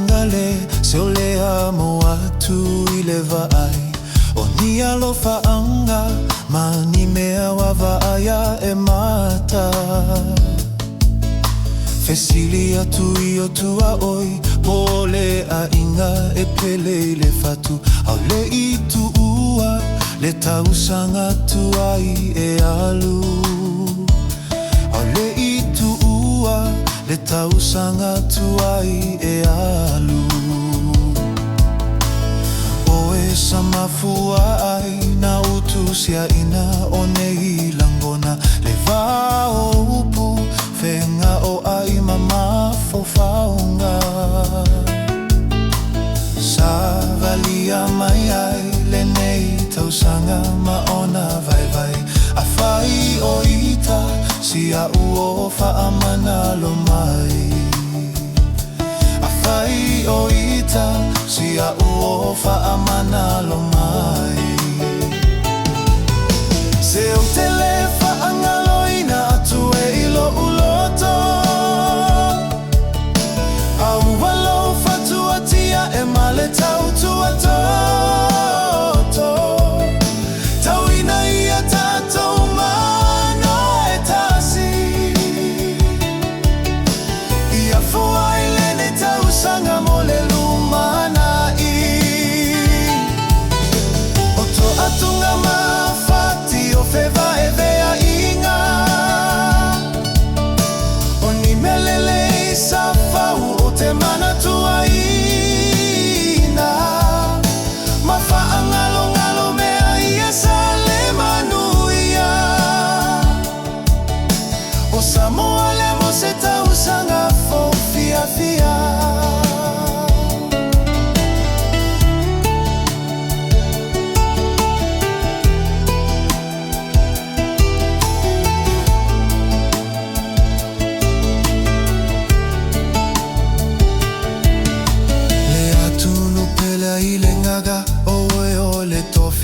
angale se olea mo atu I le vaai o ni alofa anga ma ni mea wa vaaya e mata Fesili atu I o tua oi po le a inga e pele I le fatu au le I tu ua le tausanga tuai e alu au le I tu ua le tausanga tuai e alu Oe sa mafua ai na utu sia ina o nei langona le vao upu Whenga o ai mama fofaunga Sa valia mai ai le nei tausanga maona vai vai A whai o ita si a uo whaamana lo mai A whai o ita si a uo whaamana lo mai Se o tele whaangaloina atu e ilo uloto Au walo fatua tia e male tau tua toto Tau ina ia tatou mana e tasi Ia fuai lene tau sanga mole lumana I Oto atunga mafati o feva e vea inga O ni melele sa fau o te mana tua ina Mafa angalo ngalo mea ia sa le manuia O Samoa le mo se tau sanga fo fia fia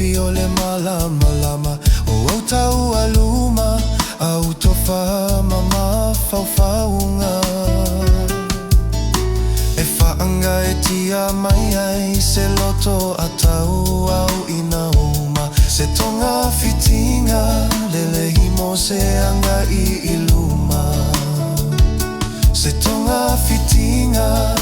O le malama lama O au tau aluma Au tofa mama faufaunga E whaanga e tia mai ai Se loto a tau au ina uma Se tonga fitinga Lele himo se anga I iluma Se tonga fitinga